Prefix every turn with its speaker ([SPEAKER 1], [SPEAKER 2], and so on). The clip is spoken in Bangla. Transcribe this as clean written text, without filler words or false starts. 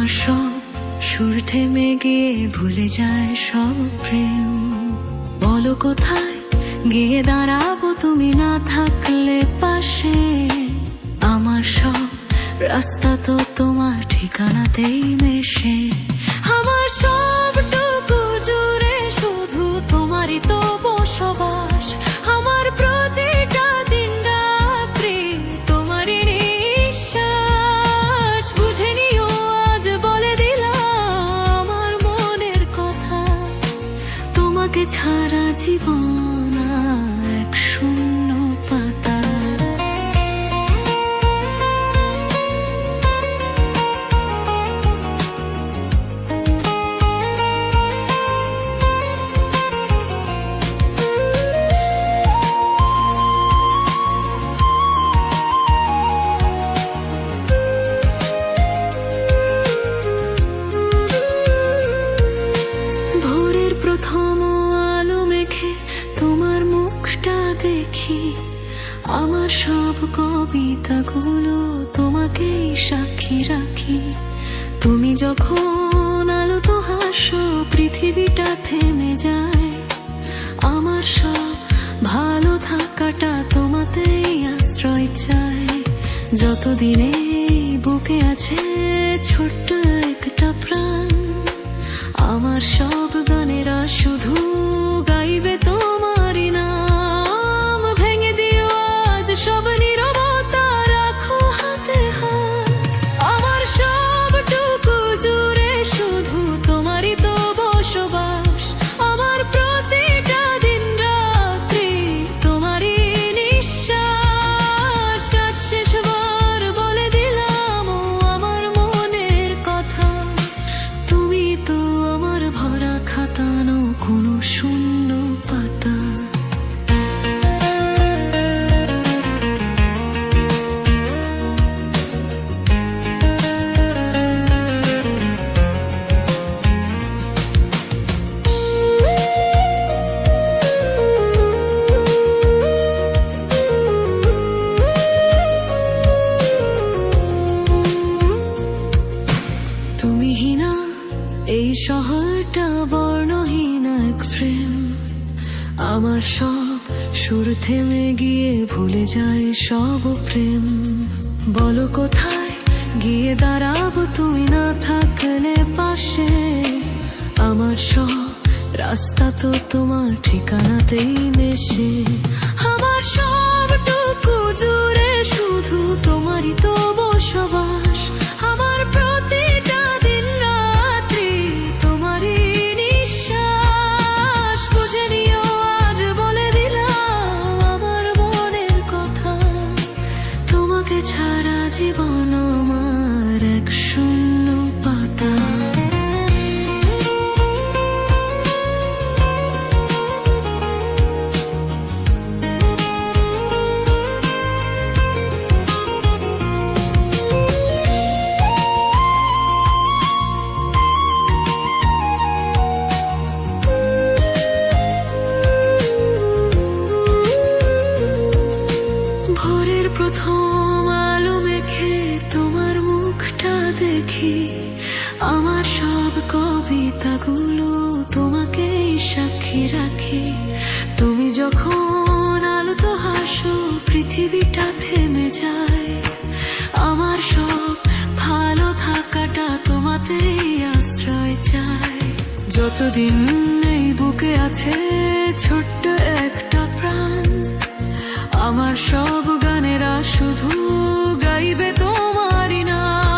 [SPEAKER 1] আমার সব সুর থেমে গিয়ে ভুলে যায় সব প্রেম। বলো কোথায় গিয়ে দাঁড়াবো তুমি না থাকলে পাশে। আমার সব রাস্তা তো তোমার ঠিকানাতেই মেশে। আমার সবটুকু জুড়ে শুধু তোমারই তো বসবাস। আমার প্রতিটা দিন রাত্রি তোমারই নিঃশ্বাস। বুঝে নিও আজ বলে দিলাম আমার মনের কথা। তোমাকে ছাড়া জীবন এক শূন্য পাতা। প্রথম আলো মেখে তোমার মুখটা দেখি। আমার সব কবিতাগুলো তোমাকেই সাক্ষী রাখি। তুমি যখন আলো তো হাসো পৃথিবীটা থেমে যায়। আমার সব ভালো থাকাটা তোমাতেই আশ্রয় চায়। যতদিনে বুকে আছে ছোট্ট একটা প্রাণ। আমার সব গানেরা শুধু গাইবে তোমারই নাম। ভেঙে দিও আজ সব নীরবতা, রাখো হাতে হাত। আমার সবটুকু জুড়ে শুধু তোমারই তো বসবাস। আমার প্রতিটা দিন রাত্রি তোমারই নিঃশ্বাস। আজ শেষবার বলে দিলাম আমার মনের কথা। তুমি তো আমার ভরা খাতানো কোনো শূন্য পাতা। তুমিহীনা এই শহরটা বর্ণহীন এক প্রেম। আমার সব সুর থেমে গিয়ে ভুলে যায় সব প্রেম। বলো কোথায় গিয়ে দাঁড়াবো তুমি না থাকলে পাশে। আমার সব রাস্তা তো তোমার ঠিকানাতেই মেশে। আমার সবটুকু জুড়ে শুধু তোমারই তো বসবাস। আমার প্রতিটা দিন রাত্রি তোমারই নিঃশ্বাস। বুঝে নিও আজ বলে দিলাম আমার মনের কথা। তোমাকে ছাড়া জীবন আমার এক শূন্য পাতা। ভোরের প্রথম আলো মেখে তোমার মুখটা দেখি। আমার সব কবিতাগুলো তোমাকেই সাক্ষী রাখি। তুমি যখন আলো তো হাসো পৃথিবীটা থেমে যায়। আমার সব ভালো থাকাটা তোমাতেই আশ্রয় চায়। যতদিন এই বুকে আছে ছোট্ট একটা প্রাণ। আমার সব গানেরা শুধু গাইবে তোমারই নাম।